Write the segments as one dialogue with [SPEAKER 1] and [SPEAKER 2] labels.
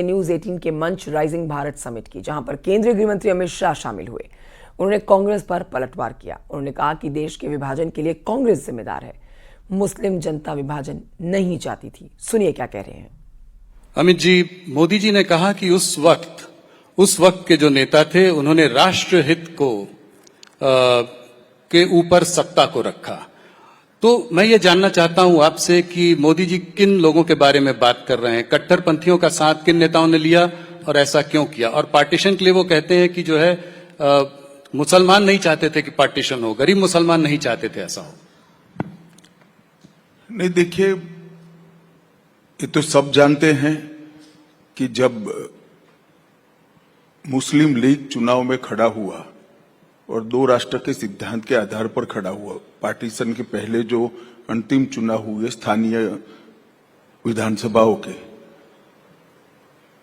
[SPEAKER 1] News 18 के मंच rising Bharat summit की, जहां पर केंद्रीय गृह मंत्री अमित शाह शामिल हुए। उन्होंने कांग्रेस पर पलटवार किया। उन्होंने कहा कि देश के विभाजन के लिए कांग्रेस जिम्मेदार है, मुस्लिम जनता विभाजन नहीं चाहती थी। सुनिए क्या कह रहे हैं।
[SPEAKER 2] अमित जी, मोदी जी ने कहा कि उस वक्त के जो नेता थे उन्होंने राष्ट्रहित को के ऊपर सत्ता को रखा। तो मैं ये जानना चाहता हूं आपसे कि मोदी जी किन लोगों के बारे में बात कर रहे हैं, कट्टरपंथियों का साथ किन नेताओं ने लिया और ऐसा क्यों किया? और पार्टीशन के लिए वो कहते हैं कि जो है मुसलमान नहीं चाहते थे कि पार्टीशन हो, गरीब मुसलमान नहीं चाहते थे ऐसा हो।
[SPEAKER 3] नहीं, देखिए, ये तो सब जानते हैं कि जब मुस्लिम लीग चुनाव में खड़ा हुआ और दो राष्ट्र के सिद्धांत के आधार पर खड़ा हुआ, पार्टीशन के पहले जो अंतिम चुनाव हुए स्थानीय विधानसभाओं के,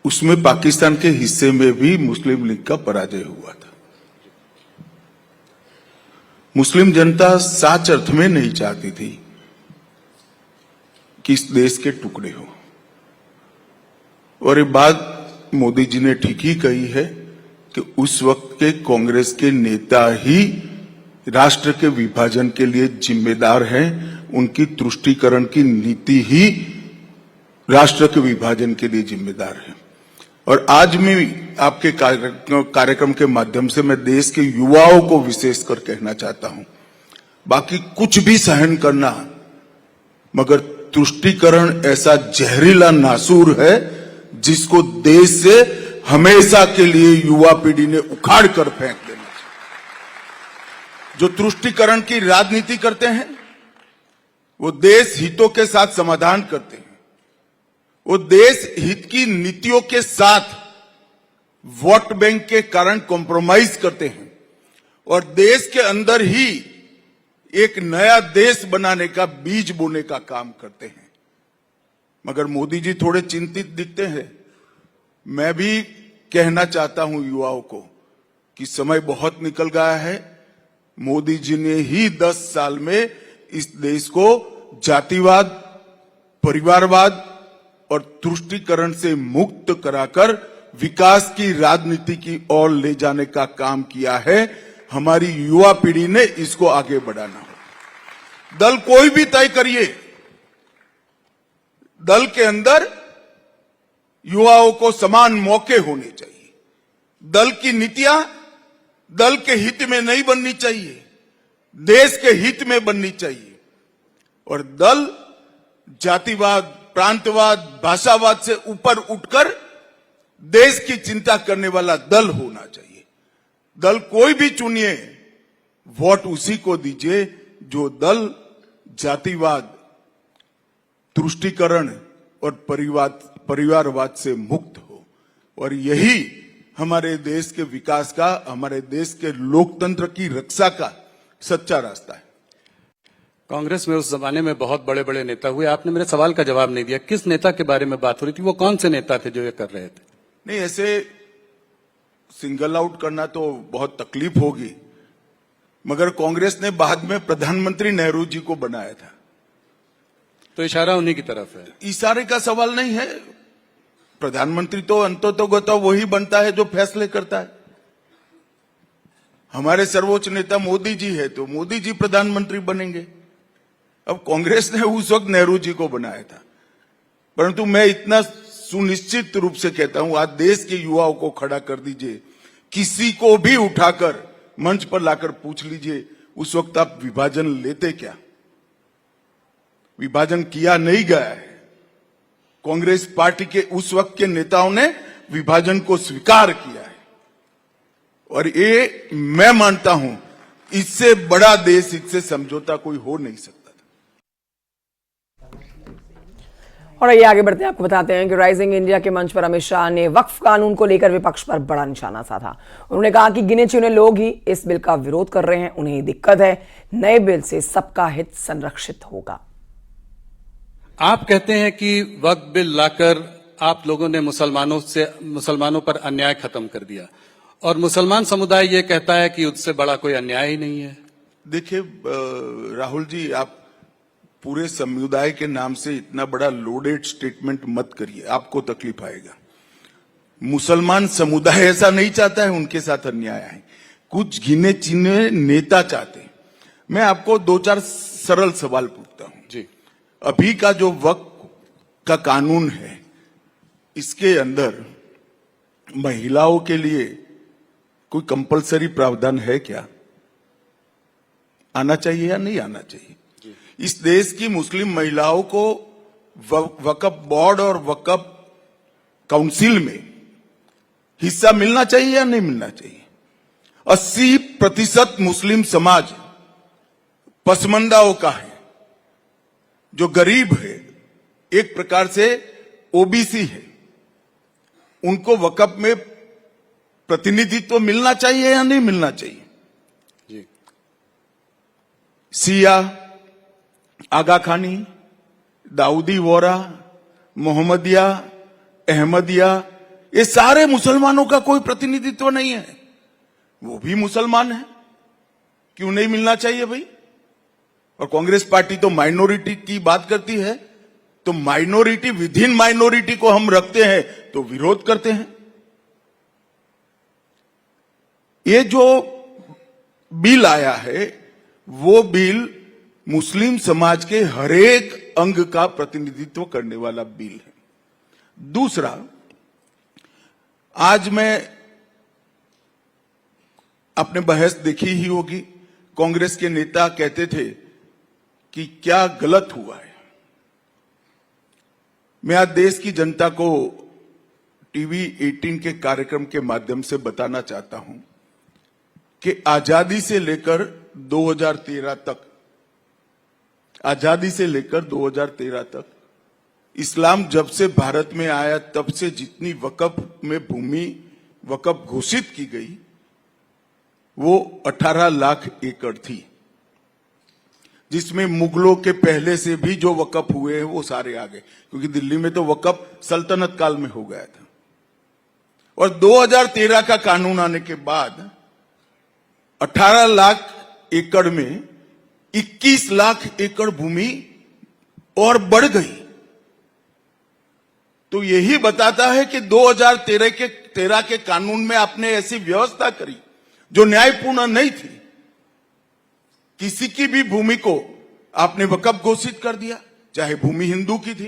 [SPEAKER 3] उसमें पाकिस्तान के हिस्से में भी मुस्लिम लीग का पराजय हुआ था। मुस्लिम जनता सच अर्थ में नहीं चाहती थी कि इस देश के टुकड़े हो, और ये बात मोदी जी ने ठीक ही कही है कि उस वक्त के कांग्रेस के नेता ही राष्ट्र के विभाजन के लिए जिम्मेदार हैं। उनकी तुष्टीकरण की नीति ही राष्ट्र के विभाजन के लिए जिम्मेदार है। और आज मैं आपके कार्यक्रम के माध्यम से मैं देश के युवाओं को विशेषकर कहना चाहता हूं, बाकी कुछ भी सहन करना, मगर तुष्टीकरण ऐसा जहरीला नासूर है जिसको देश से हमेशा के लिए युवा पीढ़ी ने उखाड़ कर फेंक देना चाहिए। जो तुष्टीकरण की राजनीति करते हैं वो देश हितों के साथ समाधान करते हैं, वो देश हित की नीतियों के साथ वोट बैंक के कारण कॉम्प्रोमाइज करते हैं और देश के अंदर ही एक नया देश बनाने का बीज बोने का काम करते हैं। मगर मोदी जी थोड़े चिंतित दिखते हैं। मैं भी कहना चाहता हूं युवाओं को कि समय बहुत निकल गया है। मोदी जी ने ही 10 साल में इस देश को जातिवाद, परिवारवाद और तुष्टीकरण से मुक्त कराकर विकास की राजनीति की ओर ले जाने का काम किया है। हमारी युवा पीढ़ी ने इसको आगे बढ़ाना हो। दल कोई भी तय करिए, दल के अंदर युवाओं को समान मौके होने चाहिए। दल की नीतियां दल के हित में नहीं बननी चाहिए, देश के हित में बननी चाहिए। और दल जातिवाद, प्रांतवाद, भाषावाद से ऊपर उठकर देश की चिंता करने वाला दल होना चाहिए। दल कोई भी चुनिए, वोट उसी को दीजिए जो दल जातिवाद, तुष्टीकरण और परिवारवाद से मुक्त हो। और यही हमारे देश के विकास का, हमारे देश के लोकतंत्र की रक्षा का सच्चा रास्ता है।
[SPEAKER 2] कांग्रेस में उस जमाने में बहुत बड़े बड़े नेता हुए, आपने मेरे सवाल का जवाब नहीं दिया। किस नेता के बारे में बात हो रही थी? वो कौन से नेता थे जो ये कर रहे थे?
[SPEAKER 3] नहीं, ऐसे सिंगल आउट करना तो बहुत तकलीफ होगी, मगर कांग्रेस ने बाद में प्रधानमंत्री नेहरू जी को बनाया था,
[SPEAKER 2] तो इशारा उन्हीं की तरफ है।
[SPEAKER 3] इशारे का सवाल नहीं है। प्रधानमंत्री तो अंततोगतो वही बनता है जो फैसले करता है। हमारे सर्वोच्च नेता मोदी जी है तो मोदी जी प्रधानमंत्री बनेंगे। अब कांग्रेस ने उस वक्त नेहरू जी को बनाया था, परंतु मैं इतना सुनिश्चित रूप से कहता हूं, आज देश के युवाओं को खड़ा कर दीजिए, किसी को भी उठाकर मंच पर लाकर पूछ लीजिए, उस वक्त आप विभाजन लेते क्या? विभाजन किया नहीं गया है। कांग्रेस पार्टी के उस वक्त के नेताओं ने विभाजन को स्वीकार किया है। और ये मैं मानता हूं, इससे बड़ा देश, इससे समझौता कोई हो नहीं सकता।
[SPEAKER 1] और आइए आगे बढ़ते हैं। आपको बताते हैं कि राइजिंग इंडिया के मंच पर अमित शाह ने वक्फ कानून को लेकर विपक्ष पर बड़ा निशाना साधा। उन्होंने कहा कि गिने चुने लोग ही इस बिल का विरोध कर रहे हैं, उन्हें दिक्कत है। नए बिल से सबका हित संरक्षित होगा।
[SPEAKER 2] आप कहते हैं कि वक्फ बिल लाकर आप लोगों ने मुसलमानों पर अन्याय खत्म कर दिया, और मुसलमान समुदाय ये कहता है कि उससे बड़ा कोई अन्याय ही नहीं है।
[SPEAKER 3] देखिए राहुल जी, आप पूरे समुदाय के नाम से इतना बड़ा लोडेड स्टेटमेंट मत करिए, आपको तकलीफ आएगा। मुसलमान समुदाय ऐसा नहीं चाहता है, उनके साथ अन्याय है। कुछ गिने चुने नेता चाहते हैं। मैं आपको दो चार सरल सवाल पूछता हूं
[SPEAKER 2] जी।
[SPEAKER 3] अभी का जो वक्फ का कानून है, इसके अंदर महिलाओं के लिए कोई कंपलसरी प्रावधान है क्या? आना चाहिए या नहीं आना चाहिए? इस देश की मुस्लिम महिलाओं को वक्फ बोर्ड और वक्फ काउंसिल में हिस्सा मिलना चाहिए या नहीं मिलना चाहिए? 80% मुस्लिम समाज पसमंदाओं का है, जो गरीब है, एक प्रकार से ओबीसी है। उनको वक्फ में प्रतिनिधित्व मिलना चाहिए या नहीं मिलना चाहिए?
[SPEAKER 2] जी।
[SPEAKER 3] सिया, आगा खानी, दाऊदी वोरा, मोहम्मदिया, अहमदिया, ये सारे मुसलमानों का कोई प्रतिनिधित्व नहीं है। वो भी मुसलमान है, क्यों नहीं मिलना चाहिए भाई? और कांग्रेस पार्टी तो माइनॉरिटी की बात करती है, तो माइनॉरिटी विद इन माइनॉरिटी को हम रखते हैं तो विरोध करते हैं। ये जो बिल आया है, वो बिल मुस्लिम समाज के हरेक अंग का प्रतिनिधित्व करने वाला बिल है। दूसरा, आज मैं आपने बहस देखी ही होगी, कांग्रेस के नेता कहते थे कि क्या गलत हुआ है। मैं आज देश की जनता को टीवी 18 के कार्यक्रम के माध्यम से बताना चाहता हूं कि आजादी से लेकर 2013 तक, आजादी से लेकर 2013 तक, इस्लाम जब से भारत में आया तब से जितनी वक्फ में भूमि वक्फ घोषित की गई, वो 18 लाख एकड़ थी, जिसमें मुगलों के पहले से भी जो वक्फ हुए हैं वो सारे आ गए, क्योंकि दिल्ली में तो वक्फ सल्तनत काल में हो गया था। और 2013 का कानून आने के बाद 18 लाख एकड़ में 21 लाख एकड़ भूमि और बढ़ गई। तो यही बताता है कि 2013 के कानून में आपने ऐसी व्यवस्था करी जो न्यायपूर्ण नहीं थी। किसी की भी भूमि को आपने वक्फ घोषित कर दिया, चाहे भूमि हिंदू की थी,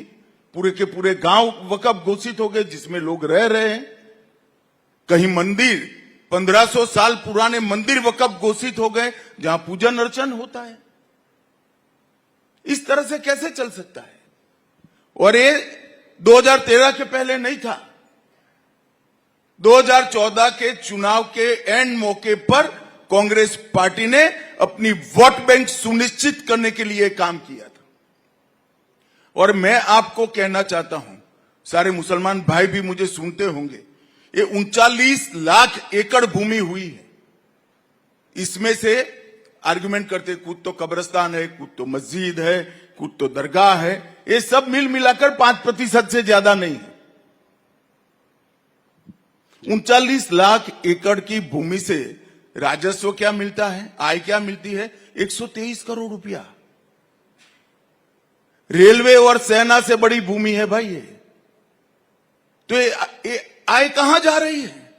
[SPEAKER 3] पूरे के पूरे गांव वक्फ घोषित हो गए जिसमें लोग रह रहे हैं। कहीं मंदिर 1500 साल पुराने मंदिर वक्फ घोषित हो गए जहां पूजन अर्चन होता है। इस तरह से कैसे चल सकता है? और ये 2013 के पहले नहीं था। 2014 के चुनाव के एंड मौके पर कांग्रेस पार्टी ने अपनी वोट बैंक सुनिश्चित करने के लिए काम किया था। और मैं आपको कहना चाहता हूं, सारे मुसलमान भाई भी मुझे सुनते होंगे, ये 39 लाख एकड़ भूमि हुई है। इसमें से आर्गुमेंट करते कुछ तो कब्रिस्तान है, कुछ तो मस्जिद है, कुछ तो दरगाह है, ये सब मिल मिलाकर 5% से ज्यादा नहीं है। 39 लाख एकड़ की भूमि से राजस्व क्या मिलता है, आय क्या मिलती है? 123 करोड़ रुपया। रेलवे और सेना से बड़ी भूमि है भाई ये। तो ये आय कहां जा रही है?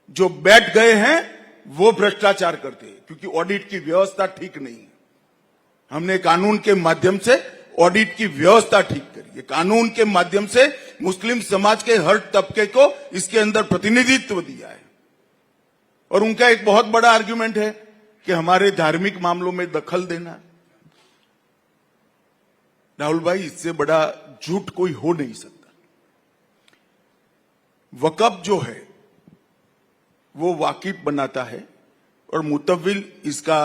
[SPEAKER 3] जो बैठ गए हैं वो भ्रष्टाचार करते हैं, क्योंकि ऑडिट की व्यवस्था ठीक नहीं है। हमने कानून के माध्यम से ऑडिट की व्यवस्था ठीक करी है। कानून के माध्यम से मुस्लिम समाज के हर तबके को इसके अंदर प्रतिनिधित्व दिया है। और उनका एक बहुत बड़ा आर्गुमेंट है कि हमारे धार्मिक मामलों में दखल देना। राहुल भाई, इससे बड़ा झूठ कोई हो नहीं सकता। वक्फ जो है वो वाकिफ बनाता है और मुतव्विल इसका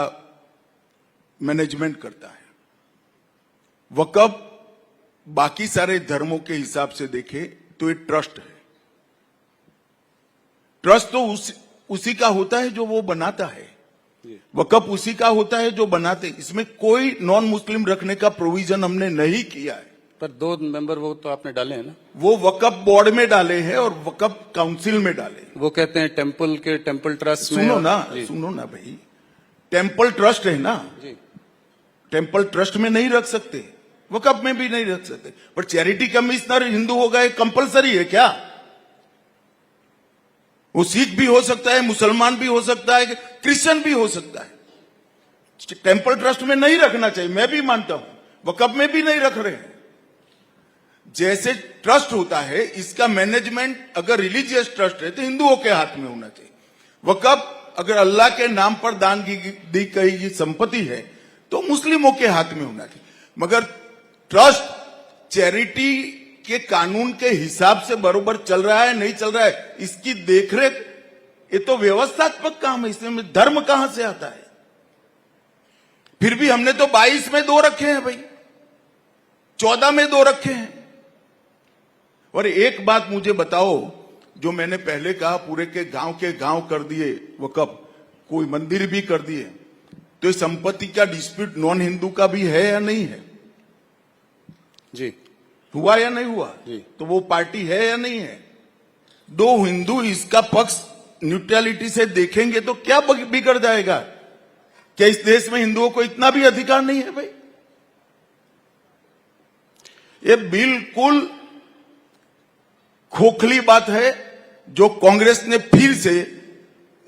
[SPEAKER 3] मैनेजमेंट करता है। वक्फ बाकी सारे धर्मों के हिसाब से देखे तो ये ट्रस्ट है। ट्रस्ट तो उसी का होता है जो वो बनाता है। वक्फ उसी का होता है जो बनाते। इसमें कोई नॉन मुस्लिम रखने का प्रोविजन हमने नहीं किया है।
[SPEAKER 2] पर 2 मेंबर वो तो आपने डाले हैं ना?
[SPEAKER 3] वो वक्फ बोर्ड में डाले हैं और वक्फ काउंसिल में डाले।
[SPEAKER 2] वो कहते हैं टेम्पल ट्रस्ट में।
[SPEAKER 3] सुनो ना भाई, टेम्पल ट्रस्ट है ना
[SPEAKER 2] जी।
[SPEAKER 3] टेम्पल ट्रस्ट में नहीं रख सकते, वक्फ में भी नहीं रख सकते। पर चैरिटी कमिश्नर हिंदू हो गए, कंपलसरी है क्या? वो सिख भी हो सकता है, मुसलमान भी हो सकता है, क्रिश्चियन भी हो सकता है। टेंपल ट्रस्ट में नहीं रखना चाहिए, मैं भी मानता हूं, वक्फ में भी नहीं रख रहे हैं। जैसे ट्रस्ट होता है, इसका मैनेजमेंट अगर रिलीजियस ट्रस्ट है तो हिंदुओं के हाथ में होना चाहिए। वक्फ अगर अल्लाह के नाम पर दान दी गई संपत्ति है तो मुस्लिमों के हाथ में होना चाहिए। मगर ट्रस्ट चैरिटी के कानून के हिसाब से बरोबर चल रहा है नहीं चल रहा है, इसकी देखरेख, ये तो व्यवस्थात्मक काम है, इसमें धर्म कहां से आता है? फिर भी हमने तो 22 में 2 रखे हैं भाई, 14 में 2 रखे हैं। और एक बात मुझे बताओ, जो मैंने पहले कहा, पूरे के गांव कर दिए वक्फ, कोई मंदिर भी कर दिए, तो ये संपत्ति का डिस्प्यूट नॉन हिंदू का भी है या नहीं है?
[SPEAKER 2] जी,
[SPEAKER 3] हुआ या नहीं हुआ?
[SPEAKER 2] जी।
[SPEAKER 3] तो वो पार्टी है या नहीं है? 2 हिंदू इसका पक्ष न्यूट्रलिटी से देखेंगे तो क्या बिगड़ जाएगा? क्या इस देश में हिंदुओं को इतना भी अधिकार नहीं है भाई? ये बिल्कुल खोखली बात है जो कांग्रेस ने फिर से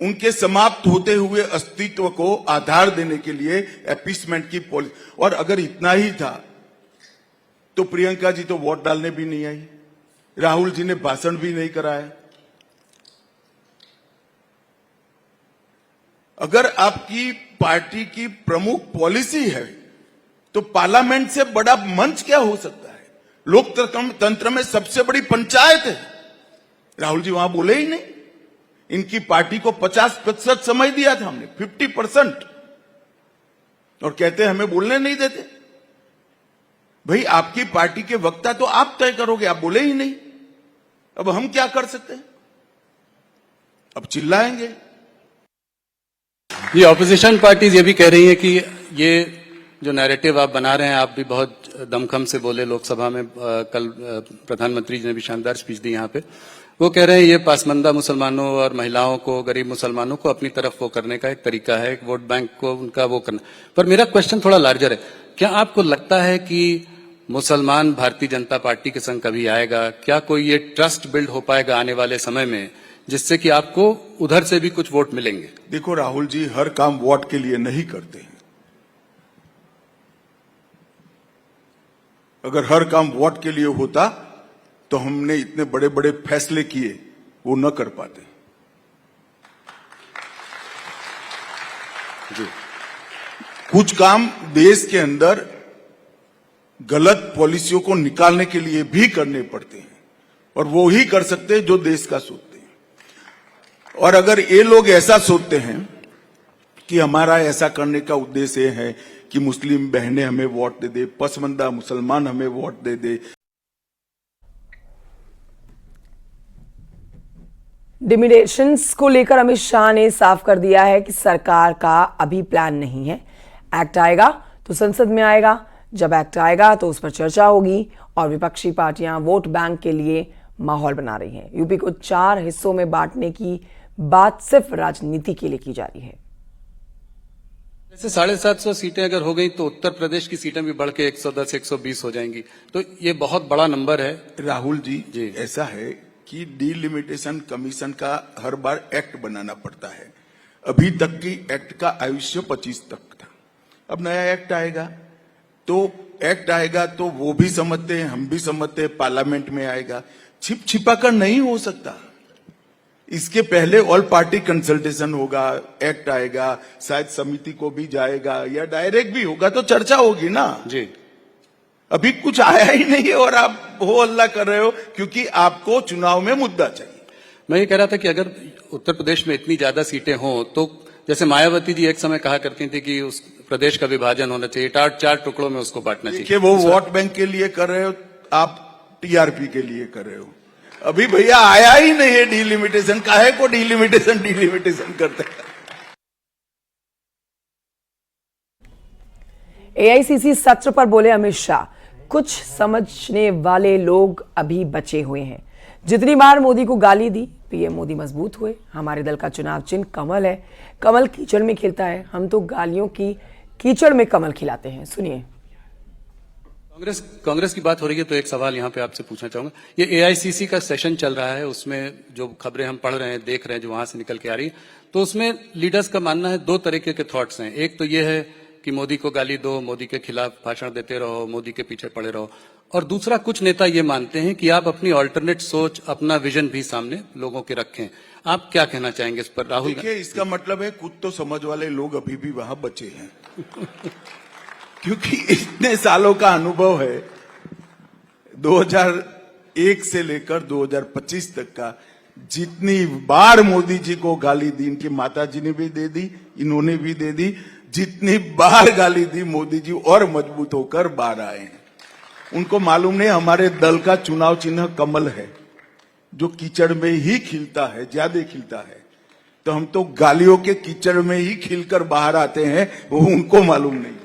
[SPEAKER 3] उनके समाप्त होते हुए अस्तित्व को आधार देने के लिए अपीसमेंट की पॉलिसी। और अगर इतना ही था तो प्रियंका जी तो वोट डालने भी नहीं आई, राहुल जी ने भाषण भी नहीं कराया। अगर आपकी पार्टी की प्रमुख पॉलिसी है तो पार्लियामेंट से बड़ा मंच क्या हो सकता है? लोकतंत्र में सबसे बड़ी पंचायत है। राहुल जी वहां बोले ही नहीं। इनकी पार्टी को 50% समय दिया था हमने, 50%, और कहते हमें बोलने नहीं देते। भाई आपकी पार्टी के वक्ता तो आप तय करोगे, आप बोले ही नहीं। अब हम क्या कर सकते हैं? अब चिल्लाएंगे।
[SPEAKER 2] ये ऑपोजिशन पार्टीज ये भी कह रही है कि ये जो नैरेटिव आप बना रहे हैं, आप भी बहुत दमखम से बोले लोकसभा में, कल प्रधानमंत्री जी ने भी शानदार स्पीच दी यहाँ पे। वो कह रहे हैं ये पासमंदा मुसलमानों और महिलाओं को, गरीब मुसलमानों को अपनी तरफ वो करने का एक तरीका है, एक वोट बैंक को उनका वो करना। पर मेरा क्वेश्चन थोड़ा लार्जर है, क्या आपको लगता है कि मुसलमान भारतीय जनता पार्टी के संग कभी आएगा? क्या कोई ये ट्रस्ट बिल्ड हो पाएगा आने वाले समय में, जिससे कि आपको उधर से भी कुछ वोट मिलेंगे?
[SPEAKER 3] देखो राहुल जी, हर काम वोट के लिए नहीं करते हैं। अगर हर काम वोट के लिए होता तो हमने इतने बड़े बड़े फैसले किए, वो न कर पाते।
[SPEAKER 2] जी।
[SPEAKER 3] कुछ काम देश के अंदर गलत पॉलिसियों को निकालने के लिए भी करने पड़ते हैं, और वो ही कर सकते हैं जो देश का सोचते हैं। और अगर ये लोग ऐसा सोचते हैं कि हमारा ऐसा करने का उद्देश्य है कि मुस्लिम बहनें हमें वोट दे दे, पसमंदा मुसलमान हमें वोट दे दे।
[SPEAKER 1] डिमिनेशंस को लेकर अमित शाह ने साफ कर दिया है कि सरकार का अभी प्लान नहीं है। एक्ट आएगा तो संसद में आएगा, जब एक्ट आएगा तो उस पर चर्चा होगी, और विपक्षी पार्टियां वोट बैंक के लिए माहौल बना रही हैं। यूपी को 4 हिस्सों में बांटने की बात सिर्फ राजनीति के लिए की जा रही है।
[SPEAKER 2] जैसे 750 सीटें अगर हो गई तो उत्तर प्रदेश की सीटें भी बढ़ के 110 120 हो जाएंगी, तो ये बहुत बड़ा नंबर है।
[SPEAKER 3] राहुल जी,
[SPEAKER 2] जी।
[SPEAKER 3] ऐसा है कि डिलिमिटेशन कमीशन का हर बार एक्ट बनाना पड़ता है। अभी तक की एक्ट का आयुष्य 25 तक था। अब नया एक्ट आएगा तो वो भी समझते हैं, हम भी समझते हैं, पार्लियामेंट में आएगा। छिपा कर नहीं हो सकता। इसके पहले ऑल पार्टी कंसल्टेशन होगा, एक्ट आएगा, शायद समिति को भी जाएगा या डायरेक्ट भी होगा, तो चर्चा होगी ना
[SPEAKER 2] जी।
[SPEAKER 3] अभी कुछ आया ही नहीं है और आप हो अल्लाह कर रहे हो क्योंकि आपको चुनाव में मुद्दा चाहिए।
[SPEAKER 2] मैं ये कह रहा था कि अगर उत्तर प्रदेश में इतनी ज्यादा सीटें हों तो जैसे मायावती जी एक समय कहा करती थी कि उस प्रदेश का विभाजन होना चाहिए, 4 टुकड़ों में उसको बांटना चाहिए।
[SPEAKER 3] देखिए, वो वोट बैंक के लिए कर रहे हो, आप टीआरपी के लिए कर रहे हो। अभी भैया आया ही नहीं है डिलिमिटेशन, काहे को डिलिमिटेशन करते हैं।
[SPEAKER 1] एआईसीसी सत्र पर बोले अमित शाह, कुछ समझने वाले लोग अभी बचे हुए हैं। जितनी बार मोदी को गाली दी, पीएम मोदी मजबूत हुए। हमारे दल का चुनाव चिन्ह कमल है, कमल कीचड़ में खिलता है, हम तो गालियों की कीचड़ में कमल खिलाते हैं। सुनिए।
[SPEAKER 2] कांग्रेस की बात हो रही है तो एक सवाल यहाँ पे आपसे पूछना चाहूंगा। ये एआईसीसी का सेशन चल रहा है, उसमें जो खबरें हम पढ़ रहे हैं, देख रहे हैं, जो वहां से निकल के आ रही है, तो उसमें लीडर्स का मानना है, दो तरीके के थॉट्स हैं। एक तो ये है कि मोदी को गाली दो, मोदी के खिलाफ भाषण देते रहो, मोदी के पीछे पड़े रहो, और दूसरा कुछ नेता ये मानते हैं कि आप अपनी ऑल्टरनेट सोच, अपना विजन भी सामने लोगों के रखें। आप क्या कहना चाहेंगे इस पर राहुल?
[SPEAKER 3] देखिए, इसका मतलब है कुछ तो समझ वाले लोग अभी भी वहां बचे हैं क्योंकि इतने सालों का अनुभव है, 2001 से लेकर 2025 तक का, जितनी बार मोदी जी को गाली दी, इनकी माता जी ने भी दे दी, इन्होंने भी दे दी, जितनी बार गाली दी मोदी जी और मजबूत होकर बाहर आए हैं। उनको मालूम नहीं हमारे दल का चुनाव चिन्ह कमल है, जो कीचड़ में ही खिलता है, ज्यादा खिलता है। तो हम तो गालियों के कीचड़ में ही खिलकर बाहर आते हैं, वो उनको मालूम नहीं।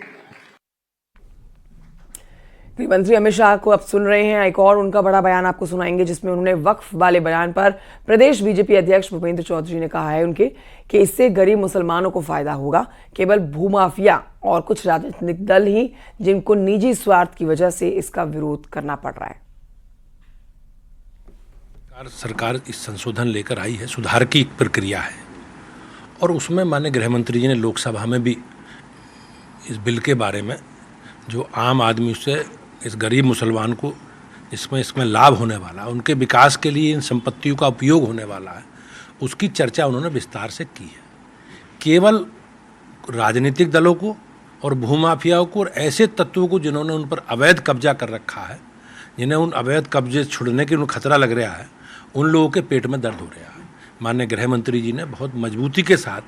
[SPEAKER 1] गृह मंत्री अमित शाह को अब सुन रहे हैं, एक और उनका बड़ा बयान आपको सुनाएंगे जिसमें उन्होंने वक्फ वाले बयान पर प्रदेश बीजेपी अध्यक्ष भूपेंद्र चौधरी ने कहा है उनके कि इससे गरीब मुसलमानों को फायदा होगा। केवल भूमाफिया और कुछ राजनीतिक दल ही जिनको निजी स्वार्थ की वजह से इसका विरोध करना पड़ रहा है।
[SPEAKER 4] सरकार इस संशोधन लेकर आई है, सुधार की प्रक्रिया है, और उसमें माननीय गृह मंत्री जी ने लोकसभा में भी इस बिल के बारे में, जो आम आदमी से इस गरीब मुसलमान को इसमें लाभ होने वाला, उनके विकास के लिए इन संपत्तियों का उपयोग होने वाला है, उसकी चर्चा उन्होंने विस्तार से की है। केवल राजनीतिक दलों को और भूमाफियाओं को और ऐसे तत्वों को जिन्होंने उन पर अवैध कब्जा कर रखा है, जिन्हें उन अवैध कब्जे छुड़ने के उन्हें खतरा लग रहा है, उन लोगों के पेट में दर्द हो रहा है। माननीय गृह मंत्री जी ने बहुत मजबूती के साथ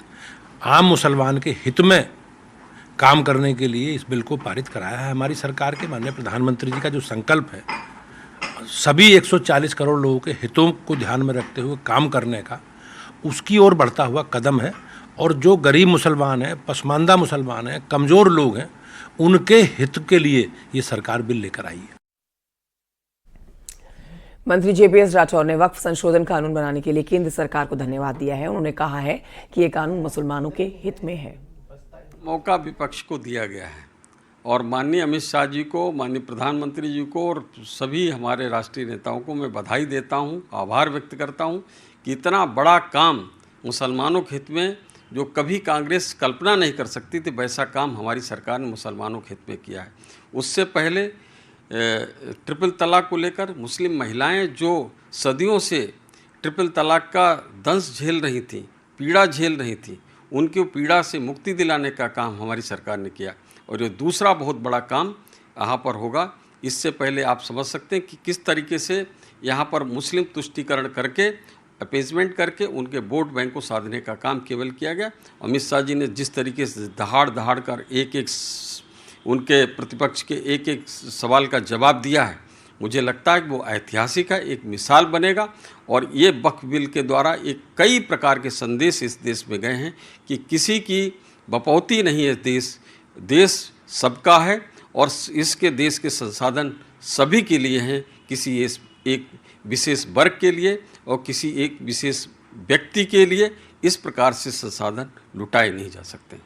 [SPEAKER 4] आम मुसलमान के हित में काम करने के लिए इस बिल को पारित कराया है। हमारी सरकार के माननीय प्रधानमंत्री जी का जो संकल्प है, सभी 140 करोड़ लोगों के हितों को ध्यान में रखते हुए काम करने का, उसकी ओर बढ़ता हुआ कदम है। और जो गरीब मुसलमान हैं, पसमानदा मुसलमान हैं, कमज़ोर लोग हैं, उनके हित के लिए ये सरकार बिल लेकर आई है।
[SPEAKER 1] मंत्री जेपीएस राठौर ने वक्फ संशोधन कानून बनाने के लिए केंद्र सरकार को धन्यवाद दिया है। उन्होंने कहा है कि ये कानून मुसलमानों के हित में है।
[SPEAKER 5] मौका विपक्ष को दिया गया है और माननीय अमित शाह जी को, माननीय प्रधानमंत्री जी को और सभी हमारे राष्ट्रीय नेताओं को मैं बधाई देता हूं, आभार व्यक्त करता हूं कि इतना बड़ा काम मुसलमानों के हित में, जो कभी कांग्रेस कल्पना नहीं कर सकती थी, वैसा काम हमारी सरकार ने मुसलमानों के हित में किया है। उससे पहले ट्रिपल तलाक को लेकर मुस्लिम महिलाएं जो सदियों से ट्रिपल तलाक का दंश झेल रही थी, पीड़ा झेल रही थी, उनकी पीड़ा से मुक्ति दिलाने का काम हमारी सरकार ने किया। और ये दूसरा बहुत बड़ा काम यहाँ पर होगा। इससे पहले आप समझ सकते हैं कि किस तरीके से यहाँ पर मुस्लिम तुष्टीकरण करके, अपीजमेंट करके उनके वोट बैंक को साधने का काम केवल किया गया। अमित शाह जी ने जिस तरीके से दहाड़ कर एक उनके प्रतिपक्ष के एक सवाल का जवाब दिया है, मुझे लगता है कि वो ऐतिहासिक है, एक मिसाल बनेगा। और ये वक्फ बिल के द्वारा एक कई प्रकार के संदेश इस देश में गए हैं कि किसी की बपौती नहीं है, देश सबका है और इसके देश के संसाधन सभी के लिए हैं, किसी एक विशेष वर्ग के लिए और किसी एक विशेष व्यक्ति के लिए इस प्रकार से संसाधन लुटाए नहीं जा सकते।